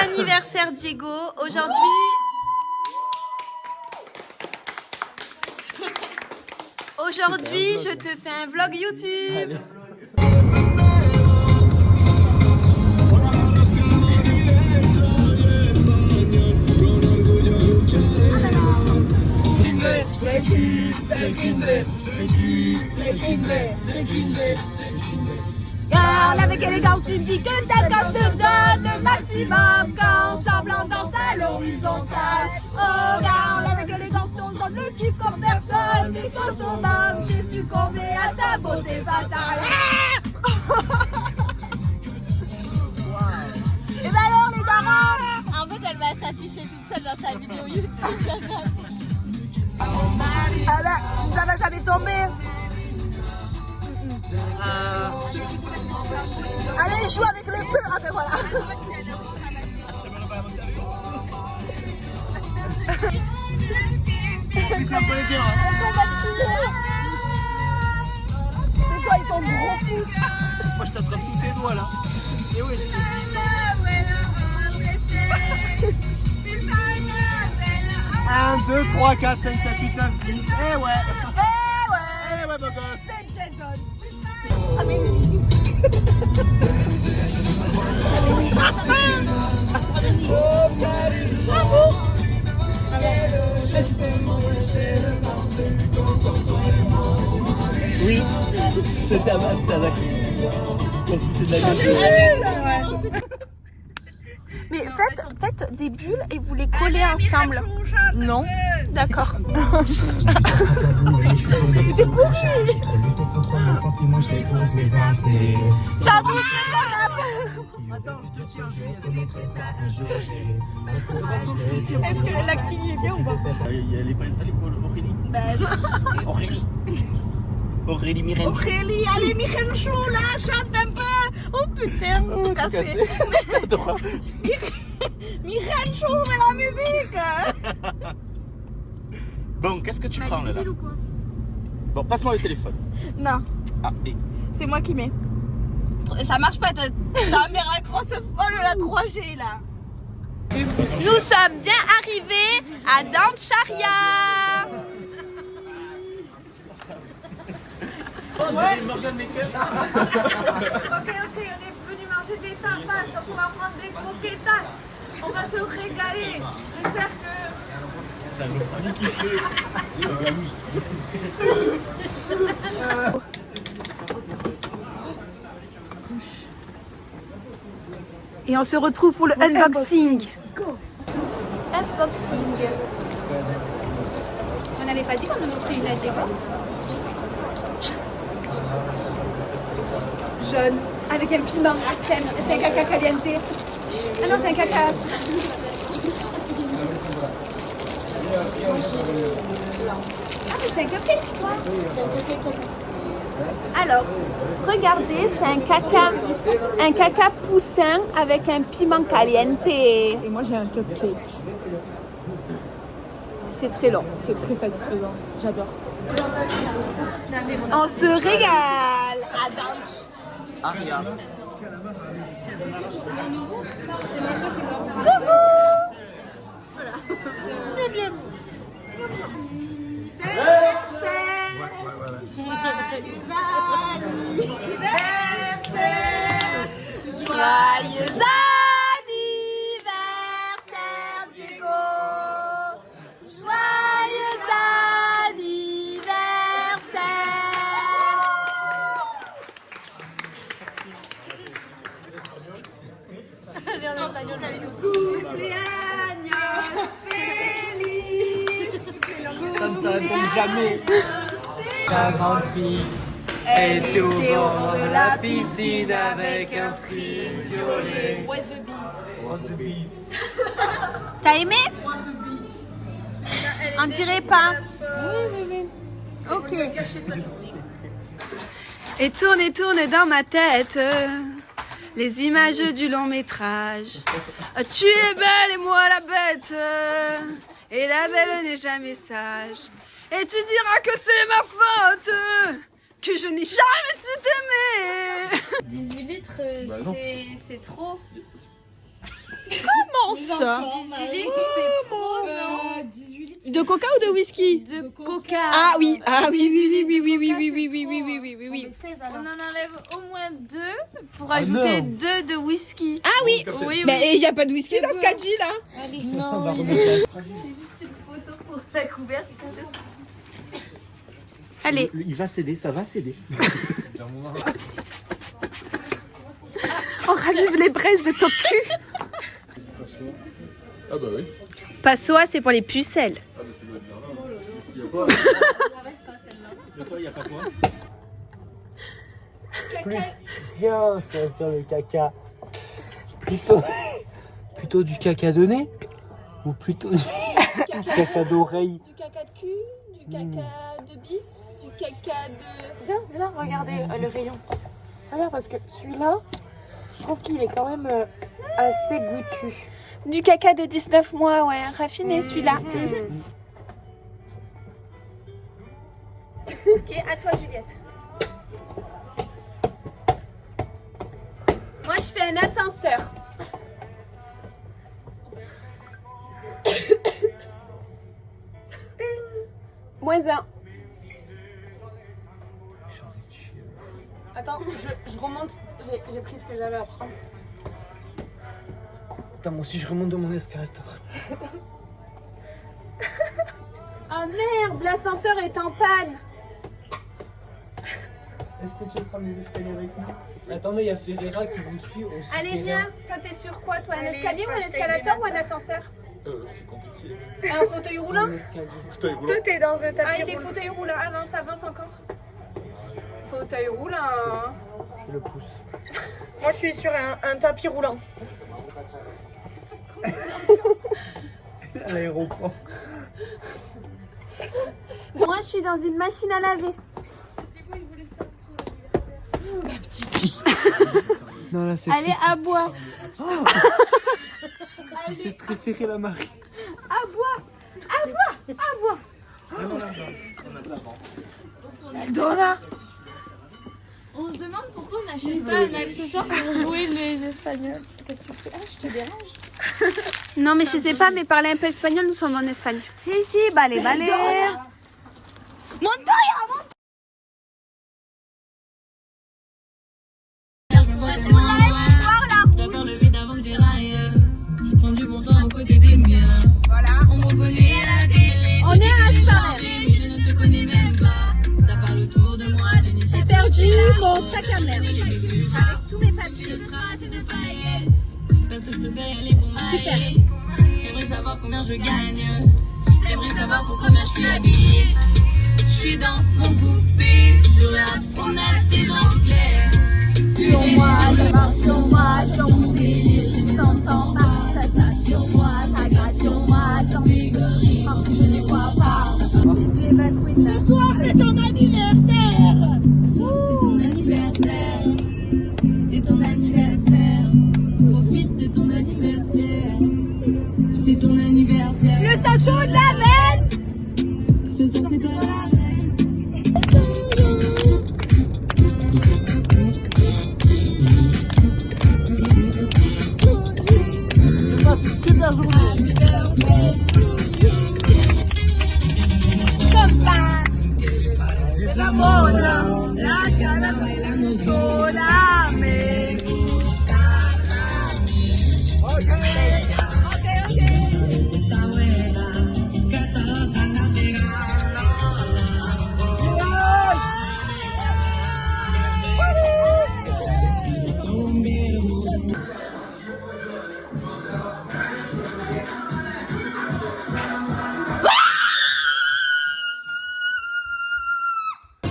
anniversaire Diego. Aujourd'hui, je te fais un vlog YouTube. Allez. Regarde avec élégance, tu me dis que t'aimes quand je te donne le maximum. Quand ensemble on danse à l'horizontale. Oh, regarde avec élégance, on donne le kiff comme personne. Jusqu'au summum, j'ai succombé à ta beauté fatale. Et ben alors les darons. En fait, elle va s'afficher toute seule dans sa vidéo YouTube. Ah ben, ça va jamais tomber. Allez, joue avec le feu. Ah ben voilà. C'est toi et ton gros pouce. Moi je t'attrape tous tes doigts là. Et oui. 1, 2, 3, 4, 5, 7, 8, 9, 10. Eh ouais. Eh ouais, beau gosse. C'est Jason. Ça m'énerve. Oui, c'est ta masse, ta vache. Mais faites des bulles et vous les collez ensemble. Non. D'accord. C'est pourri. Sans doute. Est-ce que l'acting est bien ou pas? Elle est pas installée quoi, Aurélie? Aurélie. Aurélie Myrène. Aurélie, allez Michelchou là, chante un peu. Oh putain, Tout cassé. Michelchou, mais la musique. Bon, qu'est-ce que tu prends là? Bon, passe-moi le téléphone. Non, Ah, et... c'est moi qui mets. Ça marche pas, ta caméra grosse folle la 3G là. Nous sommes bien arrivés à Dancharia. Ouais. Morgan Maker. Ok, on est venu manger des tapas, donc on va prendre des croquetas. On va se régaler. J'espère que... Ça nous fera kiffer. Et on se retrouve pour le unboxing. unboxing. On n'avait pas dit qu'on nous offrait une à Diego? Jaune, avec un piment. C'est un caca caliente. Ah non, c'est un caca. Ah mais c'est un cupcake toi. Alors, regardez, c'est un caca poussin avec un piment caliente. Et moi j'ai un cupcake. C'est très long. C'est très satisfaisant. J'adore. On se régale. À Danch. Aria. Joyeux anniversaire, Diego. Joyeux Ça ne s'arrête jamais. La grande fille est au bord de la piscine avec un string violet. Wasabi. T'as aimé? On dirait pas. Ok. Et tourne dans ma tête les images du long métrage. Tu es belle et moi la bête. Et la belle n'est jamais sage. Et tu diras que c'est ma faute. Que je n'ai jamais su t'aimer. 18 litres, c'est trop. Comment ça? 18 litres, c'est trop, non? 18 litres. De coca ou de whisky? De coca. Ah oui, oui. On en enlève au moins 2 pour ajouter 2 de whisky. Ah oui. Oui, Mais il n'y a pas de whisky dans ce caddie là. Non, la couverture, c'est sûr. Allez. Il va céder, ça va céder. On ravive les braises de ton cul. Ah bah oui. Passoa, c'est pour les pucelles. Ah mais ça doit être bien là. S'il y a quoi? Il y a pas quoi? Viens choisir le caca. Plutôt du caca de nez ou plutôt du caca d'oreille? Du caca de cul, du caca de bite, du caca de... Viens, regardez le rayon. Regarde, parce que celui-là, je trouve qu'il est quand même assez goûtu. Du caca de 19 mois, ouais, raffiné celui-là. Ok, à toi Juliette. Moi je fais un ascenseur. -1. Attends, je remonte. J'ai pris ce que j'avais à prendre. Attends, moi aussi je remonte de mon escalator. Ah merde, l'ascenseur est en panne. Est-ce que tu veux prendre les escaliers avec nous? Attendez, il y a Ferreira qui vous suit au souterrain. Allez viens, toi t'es sur quoi toi? Un escalier ou un escalator ou un ascenseur? C'est compliqué. Un fauteuil roulant? Un escalier. Putain, il roule. T'es dans un tapis Ah, des roulant. fauteuils roulants, avance encore. Fauteuil roulant. Je le pousse. Moi, je suis sur un tapis roulant. À l'aéroport. Moi je suis dans une machine à laver. Non, là c'est Allez, à bois. c'est très serré la Marie. À bois. On se demande pourquoi on n'achète pas un accessoire pour jouer les Espagnols. Qu'est-ce que tu fais? Ah, je te dérange. Non, mais je sais pas, mais parler un peu espagnol, nous sommes en Espagne. Si, balai. J'attends le vide avant que déraille. Je prends du bon temps aux côtés des miens. Voilà. On me reconnaît à la télé. On est à changer, mais je ne te connais même pas. Ça parle autour de moi de Nice. J'ai perdu mon sac à main. Avec tous mes papiers. De strass et de paillettes. Parce que je préfère y aller pour m'aller. J'aimerais savoir combien je gagne. J'aimerais savoir pour combien je suis habillée. Je suis dans mon coupé. Sur la promenade des Anglais. Sur moi, ça marche sur moi, sur mon délire, je ne t'entends pas. Ça snap sur moi, ça gratte sur moi, sans figurer, parce que je ne crois pas. Ce soir, c'est ton anniversaire. C'est ton anniversaire. C'est ton anniversaire. Profite de ton anniversaire. C'est ton anniversaire. Le Sancho de la veine. Ce soir, c'est ton anniversaire. Super journée. La cara bailando sola me gusta. Ok. Está buena, que todos andan pegando.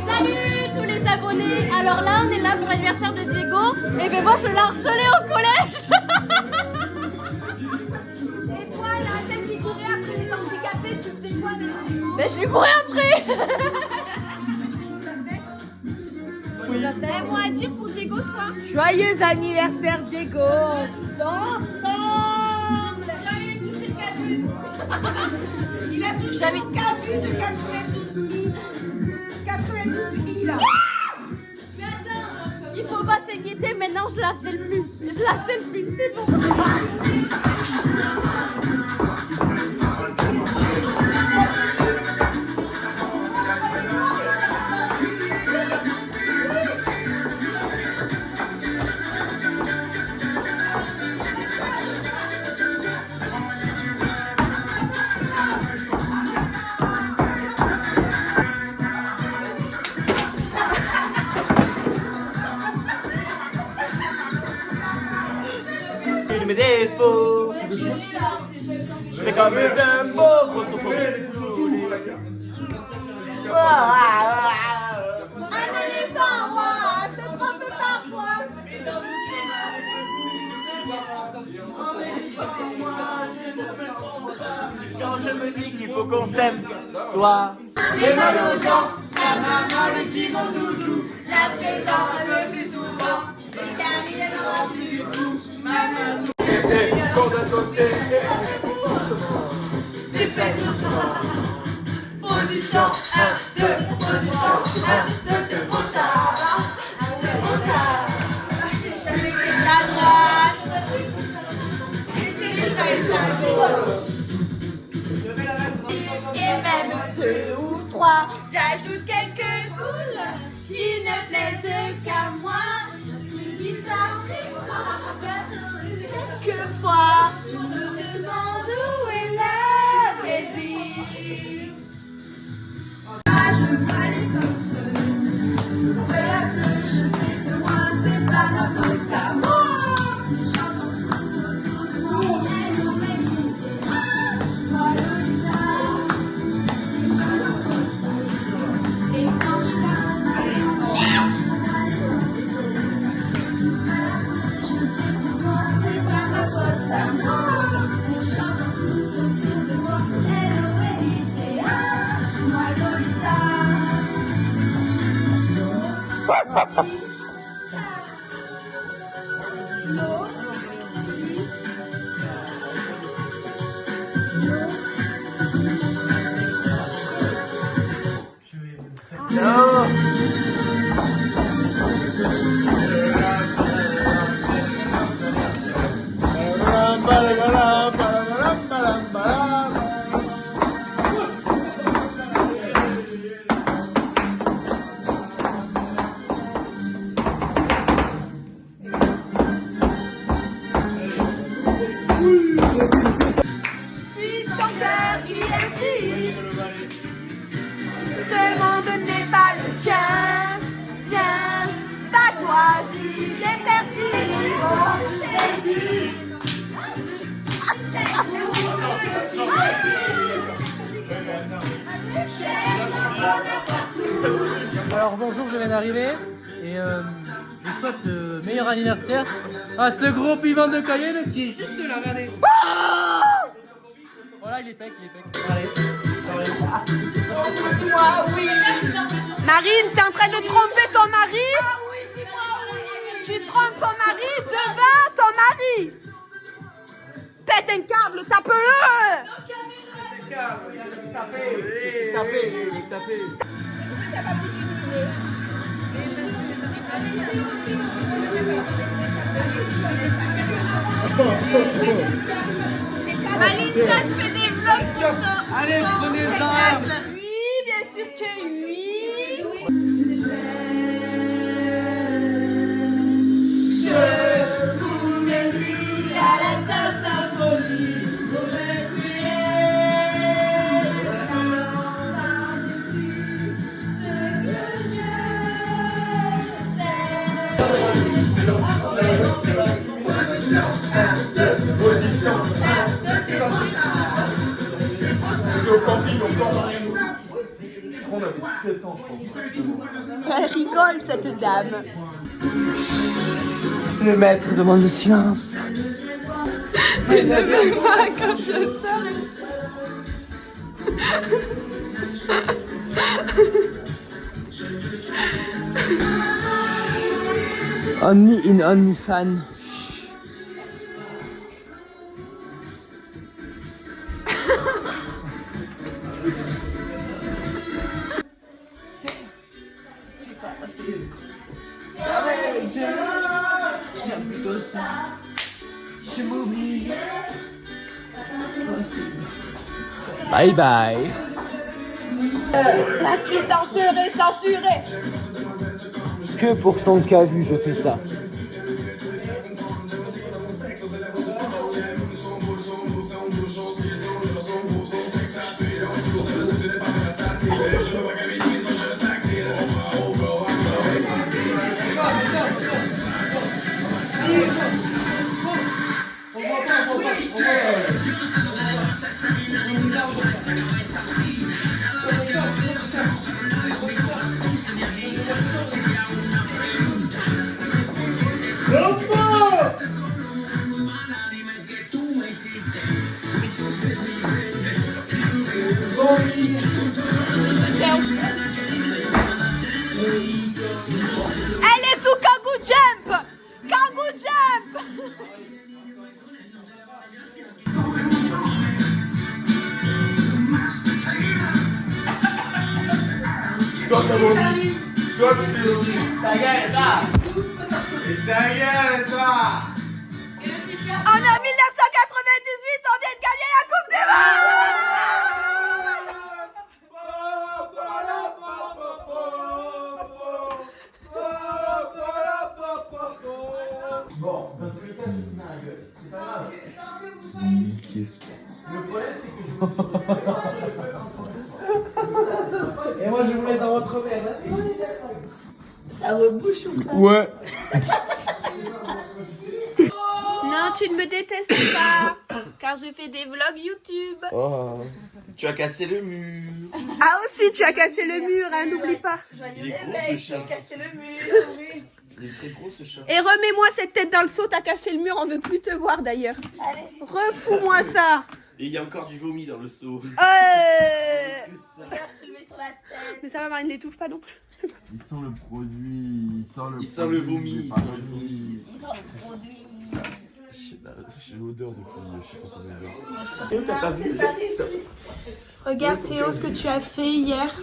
Salut tous les abonnés. Alors là, on est là pour l'anniversaire de Diego. Et ben moi, je l'ai harcelé au collège. Et toi, là, celle qui courait après les handicapés, tu faisais quoi avec Diego? Ben je lui courais après. Et moi à dire pour Diego, toi? Joyeux anniversaire, Diego. Ensemble. J'avais touché le cabut. Il a touché mon cabut de 92 000. 92 000. Mais attends, il faut pas s'inquiéter, maintenant je la scelle plus. Je la scelle plus, c'est bon. c'est faux. Je fais comme un beau grosso faux. Un éléphant roi se trompe parfois. Quand je me dis qu'il faut qu'on s'aime, soit. J'ai mal aux dents, sa maman le dit mon doudou. La vraie dent elle me plus souvent. Les caries elle n'aura plus du tout. Maman. Position 1, 2, position 1, 2, c'est pour ça. C'est pour ça. La droite. Et même 2 ou 3, j'ajoute quelques couleurs qui ne plaisent qu'à moi. Une guitare, quelquefois, je me demande où est la baby. Je vois les autres, tout à se jeter sur moi, c'est pas ma faute à moi. Si j'entends tout autour de moi, elle m'aurait quitté. Moi, Lolita, c'est pas ma faute à moi. Et quand je t'attends, je vois les autres, tout à se jeter sur moi, c'est pas ma faute à moi. Si j'entends tout autour de moi, elle aurait quitté. Moi, Lolita. Suis ton cœur qui insiste. Ce monde n'est pas le tien. Viens, bats-toi si t'es persiste. Alors bonjour, je viens d'arriver et je souhaite meilleur anniversaire à ce gros piment de Cayenne qui est juste là, regardez. Voilà, il est pec, Allez. Marine, t'es en train de tromper ton mari? Tu trompes ton mari devant ton mari. Pète un câble, tape-le. Alicia, je fais des vlogs sur ton Allez, prenez-en. Oui, bien sûr que oui. Je voulais dire à la symphonie, vous me tuez. Ça me rend depuis ce que On avait 7 ans, je pense. Elle rigole, cette dame. Le maître demande le silence. Elle ne veut pas quand je sors. Only in OnlyFans. J'aime plutôt ça. Je m'oublie. Bye bye. La suite en serait censurée. Que pour son cas vu, je fais ça. On voit pas Elle est sous Kangoo Jump. Kangoo Jump. Toi, t'as vomi. Toi, tu t'es vomi. Ta gueule, toi. Et ta gueule, toi. On est en 1998, on vient de gagner la Coupe du Monde. Bon, dans tous les cas, je te mets la gueule. C'est pas grave. Le problème, c'est que je et moi, je vous laisse dans votre verre. Ça rebouche ou pas? Ouais. Non, tu ne me détestes pas, car je fais des vlogs YouTube. Oh. Tu as cassé le mur. Ah aussi, tu as cassé le mur, hein, n'oublie pas. Il est gros ce chat. Cassé le mur. Il est très gros ce chat. Et remets-moi cette tête dans le seau, t'as cassé le mur, on veut plus te voir d'ailleurs. Allez. Refous-moi ça. Et il y a encore du vomi dans le seau. Regarde, je te le mets sur la tête. Mais ça va, Marine, n'étouffe pas non plus. Il sent le produit, Il sent le vomi. Ils ont le produit. J'ai l'odeur depuis je sais pas combien d'heures. T'as pas vu? Regarde Théo ce que tu as fait hier.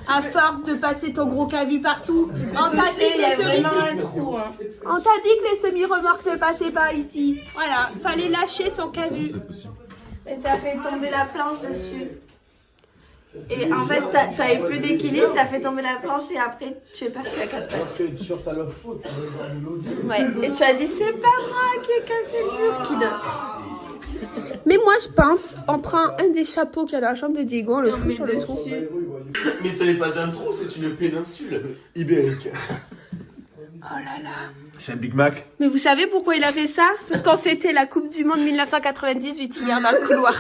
À force de passer ton gros cavu partout, on t'a dit que les semi-remorques ne passaient pas ici. Voilà, fallait lâcher son cavu. C'est possible. Et t'as fait tomber la planche dessus. Et en fait, t'avais plus d'équilibre, t'as fait tomber la planche et après tu es parti à quatre pattes. Ouais, et tu as dit c'est pas moi qui ai cassé le mur, qui d'autre? Mais moi je pense, on prend un des chapeaux qu'il y a dans la chambre de Diego, on le fout sur le trou. Mais ce n'est pas un trou, c'est une péninsule. Ibérique. Oh là là. C'est un Big Mac. Mais vous savez pourquoi il a fait ça? C'est parce qu'on fêtait la Coupe du Monde 1998 hier dans le couloir.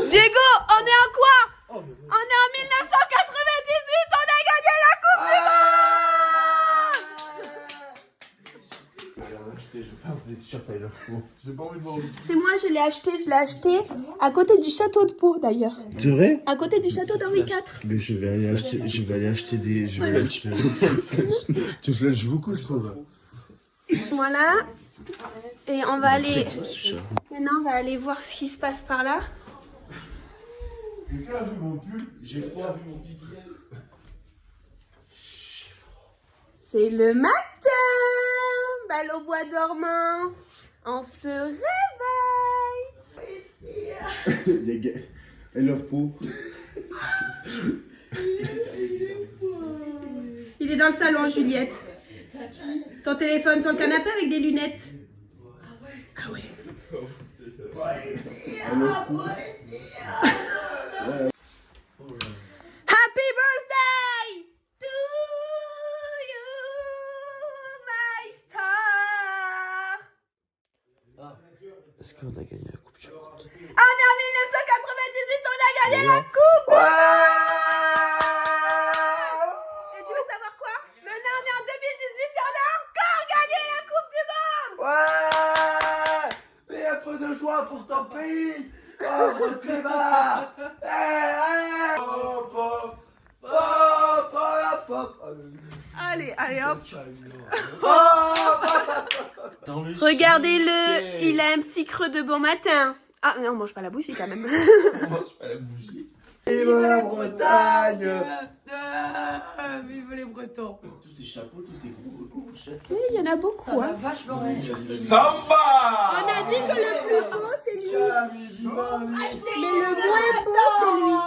Diego, on est en quoi? On est en 1998, on a gagné la Coupe du Monde! Je pense des t-shirts Tyler Faux. J'ai pas envie de voir. C'est moi, je l'ai acheté à côté du château de Pau d'ailleurs. C'est vrai? À côté du château d'Henri IV. Mais je vais aller acheter des. Je vais acheter. Tu flushes beaucoup, je trouve. Voilà. Et on va aller. Maintenant, on va aller voir ce qui se passe par là. Quelqu'un a vu mon pull? J'ai froid, vu mon pipi. C'est le matin. Balle au bois dormant. On se réveille. Les gars, I love Pau. Il est dans le salon, Juliette. Ton téléphone sur le canapé avec des lunettes. Ah ouais. Happy birthday to you, my star. Est-ce qu'on a gagné la Coupe du Monde? On est en 1998, on a gagné la coupe. Et tu veux savoir quoi? Maintenant, on est en 2018 et on a encore gagné la Coupe du Monde. Ouais! Mais un peu de joie pour ton pays! Pauvre clébard! Allez, allez, hop. Regardez-le, il a un petit creux de bon matin. Ah, mais on mange pas la bougie quand même. On mange pas la bougie. Vive la Bretagne! Vive les Bretons. Tous ces chapeaux, tous ces gros chefs. Oui, il y en a beaucoup. Hein. Vachement Samba! On a dit que le plus beau, c'est lui. Mais le moins beau, c'est lui.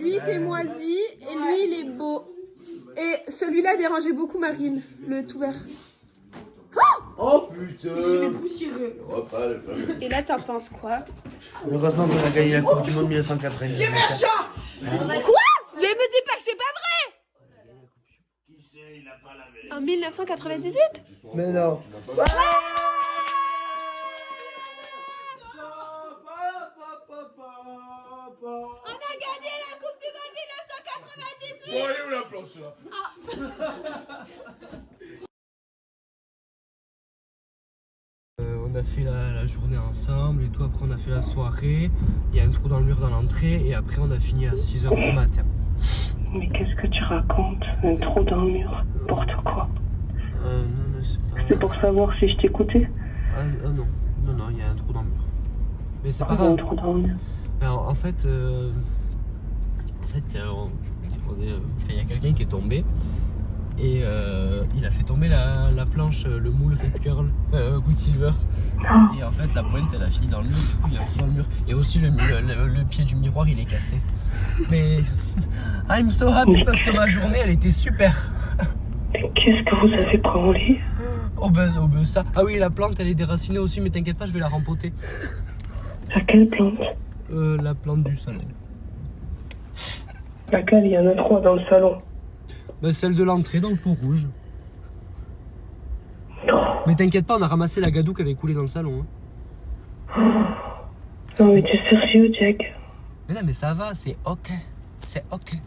Lui, il fait moisi et lui, il est beau. Et celui-là dérangeait beaucoup Marine, le tout vert. Oh putain! Il est poussiéreux. Et là, t'en penses quoi? Heureusement qu'on a gagné la Coupe du Monde 1990. Quoi? Mais me dis pas que c'est pas vrai! En 1998? Mais non. Ouais! Bon, allez, où la planche là? On a fait la journée ensemble et tout, après on a fait la soirée, il y a un trou dans le mur dans l'entrée et après on a fini à 6 h du matin. Mais qu'est-ce que tu racontes? Un trou dans le mur, n'importe quoi. Non, mais c'est pas... C'est pour savoir si je t'écoutais? non, il y a un trou dans le mur. Mais c'est pas Un grave. trou dans le mur. Alors, en fait, il y a quelqu'un qui est tombé et il a fait tomber la planche, le moule Red Curl, Quicksilver. Et en fait, la pointe elle a fini dans le mur, du coup il a fini dans le mur. Et aussi le pied du miroir il est cassé. Mais I'm so happy parce que ma journée elle était super. Mais qu'est-ce que vous avez branlé? Oh ben ça. Ah oui, la plante elle est déracinée aussi, mais t'inquiète pas, je vais la rempoter. Laquelle plante? La plante du salon. Laquelle? Il y en a 3 dans le salon. Ben, celle de l'entrée dans le pot rouge. Mais t'inquiète pas, on a ramassé la gadoue qui avait coulé dans le salon. Hein. Non mais t'es sérieux, Jack? Mais non, mais ça va, c'est ok. C'est ok.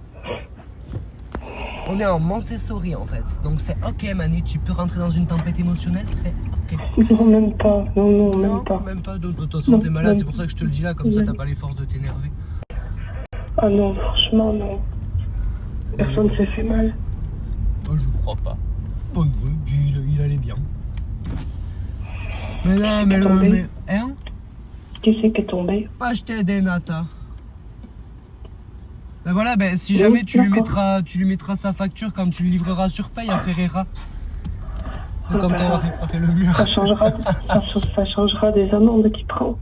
On est en Montessori en fait. Donc c'est ok, Manu, tu peux rentrer dans une tempête émotionnelle, c'est ok. Non, même pas. Non, même Non, pas. même pas. De toute façon, t'es malade, c'est pour ça que je te le dis là, comme ça t'as pas les forces de t'énerver. Ah non, franchement, non. Personne ne s'est fait mal. Oh, je crois pas. Oh non, il allait bien. Mais non, mais tombé? mais... Hein? Qui c'est qui est tombé? Pas je t'ai Nata. Ben voilà, ben si jamais tu lui mettras sa facture quand tu le livreras sur paye à Ferreira. Et comme t'auras réparé le mur. Ça changera des amendes qu'il prend.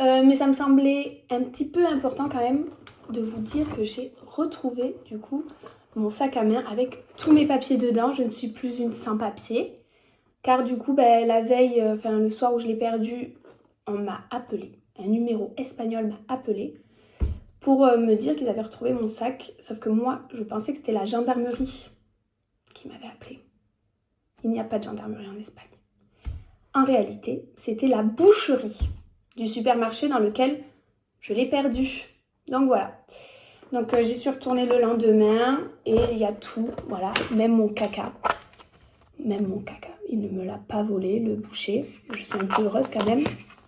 Mais ça me semblait un petit peu important quand même de vous dire que j'ai retrouvé du coup mon sac à main avec tous mes papiers dedans. Je ne suis plus une sans papier car du coup la veille, le soir où je l'ai perdu, on m'a appelé. Un numéro espagnol m'a appelé pour me dire qu'ils avaient retrouvé mon sac. Sauf que moi, je pensais que c'était la gendarmerie qui m'avait appelé. Il n'y a pas de gendarmerie en Espagne. En réalité, c'était la boucherie du supermarché dans lequel je l'ai perdu. Donc voilà. Donc j'y suis retournée le lendemain et il y a tout, voilà, même mon caca. Même mon caca. Il ne me l'a pas volé, le boucher. Je suis un peu heureuse quand même.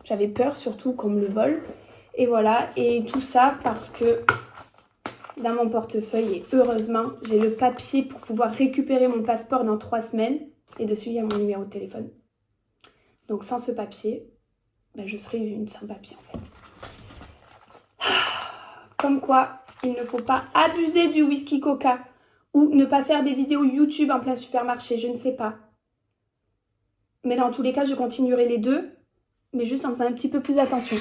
J'avais peur surtout qu'on me le vole. Et voilà, et tout ça parce que dans mon portefeuille, et heureusement, j'ai le papier pour pouvoir récupérer mon passeport dans 3 semaines. Et dessus, il y a mon numéro de téléphone. Donc sans ce papier, je serais une sans-papier en fait. Comme quoi, il ne faut pas abuser du whisky coca ou ne pas faire des vidéos YouTube en plein supermarché, je ne sais pas. Mais dans tous les cas, je continuerai les deux, mais juste en faisant un petit peu plus attention.